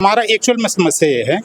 हमारा एक्चुअल में समस्या ये है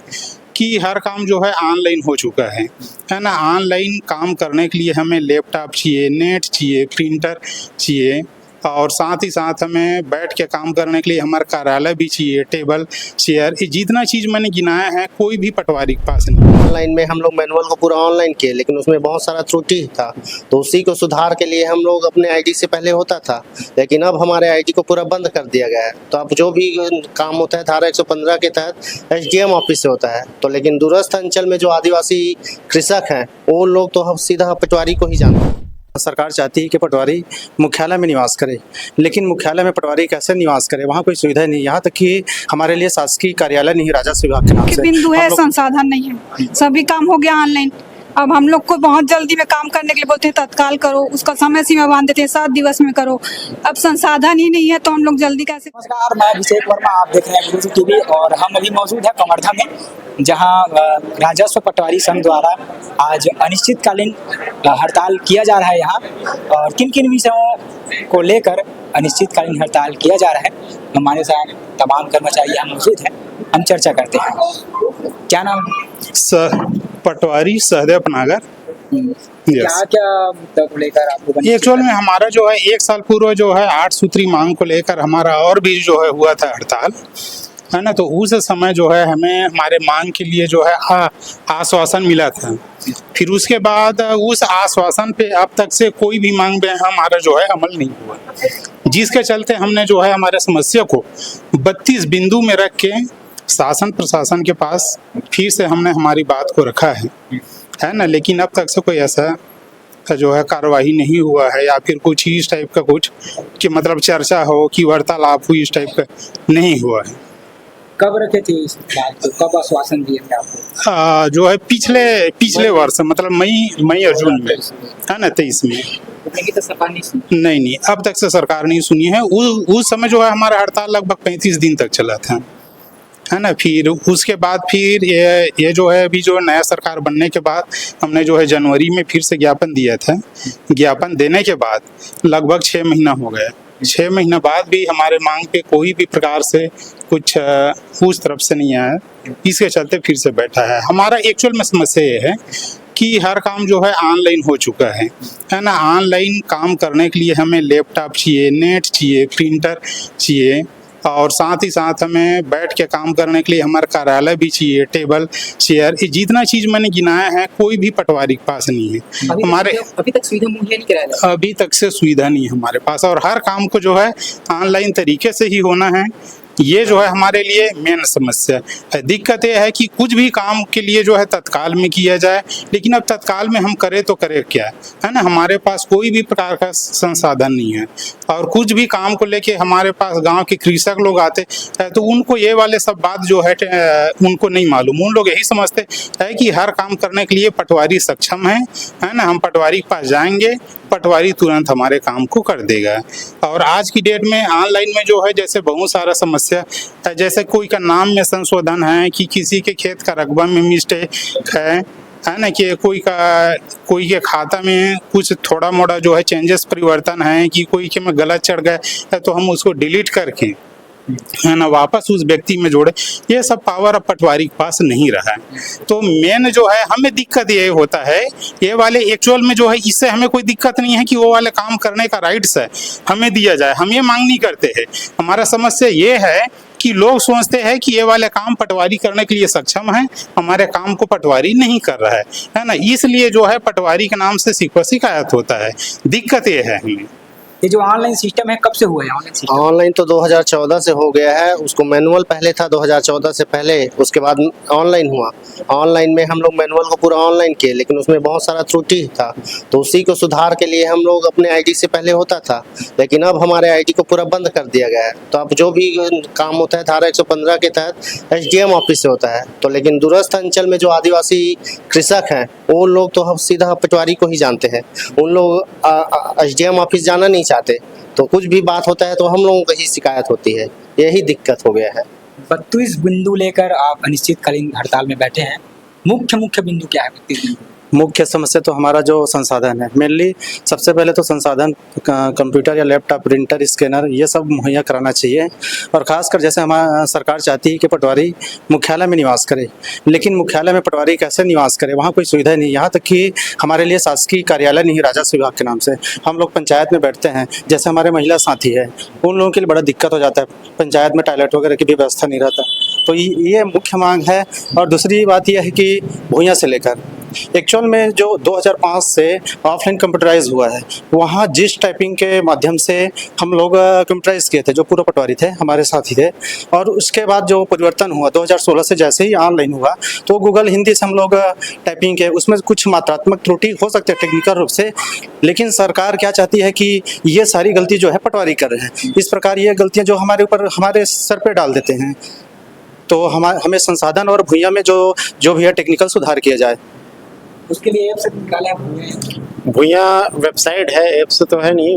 कि हर काम जो है ऑनलाइन हो चुका है ना। ऑनलाइन काम करने के लिए हमें लैपटॉप चाहिए, नेट चाहिए, प्रिंटर चाहिए और साथ ही साथ हमें बैठ के काम करने के लिए हमारा कार्यालय भी चाहिए, टेबल, चेयर, ये जितना चीज़ मैंने गिनाया है कोई भी पटवारी के पास नहीं। ऑनलाइन में हम लोग मैनुअल को पूरा ऑनलाइन किए, लेकिन उसमें बहुत सारा त्रुटि था, तो उसी को सुधार के लिए हम लोग अपने आईडी से पहले होता था, लेकिन अब हमारे आईडी को पूरा बंद कर दिया गया है। तो अब जो भी काम होता है धारा 115 के तहत एसडीएम ऑफिस से होता है। तो लेकिन दूरस्थ अंचल में जो आदिवासी कृषक हैं वो लोग तो हम सीधा पटवारी को ही जानते हैं। सरकार चाहती है कि पटवारी मुख्यालय में निवास करे, लेकिन मुख्यालय में पटवारी कैसे निवास करे, वहाँ कोई सुविधा नहीं। यहाँ तक कि हमारे लिए शासकीय कार्यालय नहीं, राजस्व विभाग के नाम से बिंदु है, संसाधन नहीं है, सभी काम हो गया ऑनलाइन। अब हम लोग को बहुत जल्दी में काम करने के लिए बोलते हैं तत्काल करो, उसका समय सीमा बांध देते हैं 7 दिवस में करो। अब संसाधन ही नहीं है तो हम लोग जल्दी कैसे। नमस्कार, मैं अभिषेक वर्मा, आप देख रहे हैं गुरुजी टीवी और हम अभी मौजूद है कवर्धा में, जहां राजस्व पटवारी संघ द्वारा आज अनिश्चितकालीन हड़ताल किया जा रहा है। यहाँ और किन किन विषयों को लेकर अनिश्चितकालीन हड़ताल किया जा रहा है, हमारे साथ तमाम कर्मचारी यहाँ मौजूद हैं, हम चर्चा करते हैं। क्या नाम? पटवारी सहदेव नागर। क्या क्या मुद्दा को लेकर आपको? एक्चुअल में हमारा जो है 1 साल पूर्व जो है 8 सूत्री मांग को लेकर हमारा और भी जो है हुआ था हड़ताल, है ना। तो उस समय जो है हमें हमारे मांग के लिए जो है आश्वासन मिला था। फिर उसके बाद उस आश्वासन पे अब तक से कोई भी मांग पे हमारा जो है अमल नहीं हुआ, जिसके चलते हमने जो है हमारे समस्या को 32 बिंदु में रख के शासन प्रशासन के पास फिर से हमने हमारी बात को रखा है ना। लेकिन अब तक से कोई ऐसा जो है कार्रवाई नहीं हुआ है या फिर कुछ इस टाइप का कुछ कि मतलब चर्चा हो कि वार्तालाप हुई, इस टाइप का नहीं हुआ है। कब रखे थे इस बात को, कब आश्वासन दिए थे आपको? जो है पिछले वर्ष मतलब मई और जून में, है ना, 23 में। तो सरकार नहीं सुनी? नहीं, अब तक से सरकार नहीं सुनी है। उस समय जो है हमारा हड़ताल लगभग 35 दिन तक चला था, है ना। फिर उसके बाद फिर ये जो है अभी जो नया सरकार बनने के बाद हमने जो है जनवरी में फिर से ज्ञापन दिया था। ज्ञापन देने के बाद लगभग 6 महीना हो गया। 6 महीना बाद भी हमारे मांग पे कोई भी प्रकार से कुछ उस तरफ से नहीं आया। इसके चलते फिर से बैठा है। हमारा एक्चुअल में समस्या ये है कि हर काम जो है ऑनलाइन हो चुका है ना। ऑनलाइन काम करने के लिए हमें लैपटॉप चाहिए, नेट चाहिए, प्रिंटर चाहिए और साथ ही साथ हमें बैठ के काम करने के लिए हमारा कार्यालय भी चाहिए, टेबल, चेयर, ये जितना चीज़ मैंने गिनाया है कोई भी पटवारी के पास नहीं है। अभी तक सुविधा मुहैया नहीं कराया? अभी तक से सुविधा नहीं है हमारे पास और हर काम को जो है ऑनलाइन तरीके से ही होना है। ये जो है हमारे लिए मेन समस्या है। दिक्कत ये है कि कुछ भी काम के लिए जो है तत्काल में किया जाए, लेकिन अब तत्काल में हम करें तो करें क्या, है ना। हमारे पास कोई भी प्रकार का संसाधन नहीं है और कुछ भी काम को लेके हमारे पास गांव के कृषक लोग आते हैं तो उनको ये वाले सब बात जो है उनको नहीं मालूम। उन लोग यही समझते हैं कि हर काम करने के लिए पटवारी सक्षम है ना। हम पटवारी के पास जाएंगे, पटवारी तुरंत हमारे काम को कर देगा। और आज की डेट में ऑनलाइन में जो है जैसे बहुत सारा समस्या है, जैसे कोई का नाम में संशोधन है कि किसी के खेत का रकबा में मिस्टेक है ना, कि कोई के खाता में कुछ थोड़ा मोड़ा जो है चेंजेस परिवर्तन है कि कोई के में गलत चढ़ गया है तो हम उसको डिलीट करके, है ना, वापस उस व्यक्ति में जोड़े। ये सब पावर अब पटवारी के पास नहीं रहा है। तो मेन जो है हमें दिक्कत ये होता है, ये वाले एक्चुअल में जो है इससे हमें कोई दिक्कत नहीं है कि वो वाले काम करने का राइट्स है हमें दिया जाए, हम ये मांग नहीं करते हैं। हमारा समस्या ये है कि लोग सोचते हैं कि ये वाले काम पटवारी करने के लिए सक्षम है, हमारे काम को पटवारी नहीं कर रहा है ना। इसलिए जो है पटवारी के नाम से शिकायत होता है। दिक्कत ये है हमें। ये जो ऑनलाइन सिस्टम है कब से हुआ है? ऑनलाइन तो 2014 से हो गया है। उसको मैनुअल पहले था 2014 से पहले, उसके बाद ऑनलाइन हुआ। ऑनलाइन में हम लोग मैनुअल को पूरा ऑनलाइन किए, लेकिन उसमें बहुत सारा त्रुटि था, तो उसी को सुधार के लिए हम लोग अपने आईडी से पहले होता था, लेकिन अब हमारे आईडी को पूरा बंद कर दिया गया है। तो अब जो भी काम होता है धारा 115 के तहत एसडीएम ऑफिस से होता है। तो लेकिन दूरस्थ अंचल में जो आदिवासी कृषक हैं वो लोग तो हम सीधा पटवारी को ही जानते हैं। उन लोग एसडीएम ऑफिस जाना नहीं चाहते, तो कुछ भी बात होता है तो हम लोगों को ही शिकायत होती है। यही दिक्कत हो गया है। 32 बिंदु लेकर आप अनिश्चितकालीन हड़ताल में बैठे हैं। मुख्य बिंदु क्या है 32 बिंदु? मुख्य समस्या तो हमारा जो संसाधन है, मेनली सबसे पहले तो संसाधन कंप्यूटर या लैपटॉप, प्रिंटर, स्कैनर ये सब मुहैया कराना चाहिए। और ख़ासकर जैसे हमारा सरकार चाहती है कि पटवारी मुख्यालय में निवास करे, लेकिन मुख्यालय में पटवारी कैसे निवास करे, वहाँ कोई सुविधा नहीं। यहाँ तक कि हमारे लिए शासकीय कार्यालय नहीं, राजस्व विभाग के नाम से हम लोग पंचायत में बैठते हैं। जैसे हमारे महिला साथी है, उन लोगों के लिए बड़ा दिक्कत हो जाता है, पंचायत में टॉयलेट वगैरह की भी व्यवस्था नहीं रहता। तो ये मुख्य मांग है। और दूसरी बात यह है कि भूया से लेकर एक्चुअल में जो 2005 से ऑफलाइन कंप्यूटराइज हुआ है, वहाँ जिस टाइपिंग के माध्यम से हम लोग कंप्यूटराइज किए थे, जो पूर्व पटवारी थे हमारे साथी थे, और उसके बाद जो परिवर्तन हुआ 2016 से जैसे ही ऑनलाइन हुआ, तो गूगल हिंदी से हम लोग टाइपिंग के उसमें कुछ मात्रात्मक त्रुटि हो सकते हैं टेक्निकल रूप से, लेकिन सरकार क्या चाहती है कि ये सारी गलती जो है पटवारी कर रहे हैं। इस प्रकार ये गलतियाँ जो हमारे ऊपर हमारे सर पे डाल देते हैं, तो हमें संसाधन और भूया में जो भी है टेक्निकल सुधार किया जाए। उसके लिए ऐप से निकाला है। भूया वेबसाइट है, ऐप से तो है नहीं,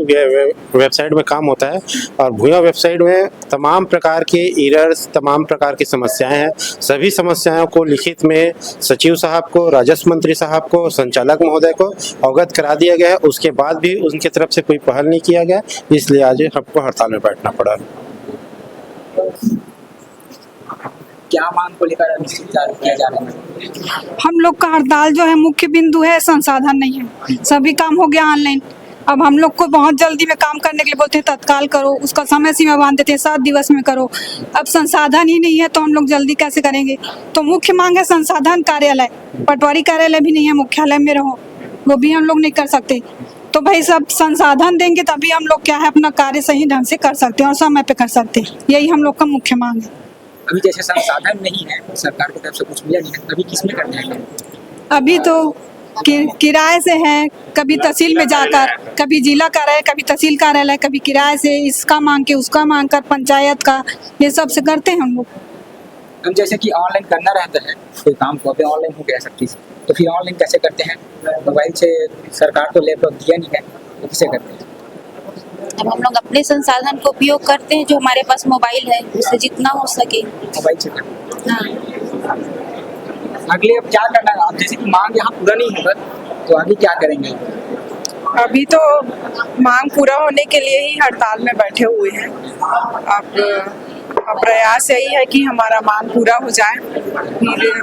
वेबसाइट में काम होता है। और भूया वेबसाइट में तमाम प्रकार के एरर्स, तमाम प्रकार की समस्याएं हैं। सभी समस्याओं को लिखित में सचिव साहब को, राजस्व मंत्री साहब को, संचालक महोदय को अवगत करा दिया गया है। उसके बाद भी उनकी तरफ से कोई पहल नहीं किया गया, इसलिए आज हमको हड़ताल में बैठना पड़ा। क्या मांग को लेकर किया जा रहा है? हम लोग का हड़ताल जो है मुख्य बिंदु है, संसाधन नहीं है। सभी काम हो गया ऑनलाइन। अब हम लोग को बहुत जल्दी में काम करने के लिए बोलते हैं तत्काल करो, उसका समय सीमा बांध देते हैं 7 दिवस में करो। अब संसाधन ही नहीं है तो हम लोग जल्दी कैसे करेंगे। तो मुख्य मांग है संसाधन कार्यालय, पटवारी कार्यालय भी नहीं है, मुख्यालय में रहो, वो भी हम लोग नहीं कर सकते। तो भाई सब संसाधन देंगे तभी हम लोग क्या है अपना कार्य सही ढंग से कर सकते हैं और समय पे कर सकते हैं। यही हम लोग का मुख्य मांग है। अभी जैसे संसाधन नहीं है, सरकार की तरफ से कुछ मिला नहीं है, अभी किस में करना है? अभी तो किराए से है, कभी तहसील में जाकर, कभी जिला कार्यालय, कभी तहसील कार्यालय, कभी किराए से, इसका मांग के उसका मांग कर, पंचायत का, ये सब से करते हैं हम लोग। हम जैसे कि ऑनलाइन करना रहता है कोई काम को, अभी ऑनलाइन हो गया सब चीज़, तो फिर ऑनलाइन कैसे करते हैं? मोबाइल से सरकार तो लैपटॉप दिया नहीं है, तो किसे करते हैं? अब हम लोग अपने संसाधन को उपयोग करते हैं, जो हमारे पास मोबाइल है उससे जितना हो सके। मोबाइल से करते हैं। हाँ, अगले अब क्या करना है? आप जैसे कि मांग यहाँ पूरा नहीं होगा तो आगे क्या करेंगे? अभी तो मांग पूरा होने के लिए ही हड़ताल में बैठे हुए हैं। अब प्रयास यही है कि हमारा मांग पूरा हो जाए। फिर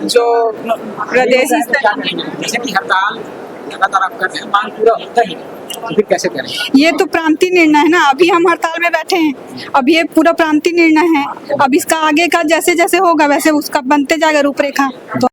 जो प्रदेश जैसे कि हड़ताल लगातार आप कर रहे हैं, मांग पूरा होता ही तो फिर कैसे करें? ये तो प्रांतीय निर्णय है ना, अभी हम हड़ताल में बैठे हैं, अब ये पूरा प्रांतीय निर्णय है। अब इसका आगे का जैसे जैसे होगा वैसे उसका बनते जाएगा रूपरेखा। तो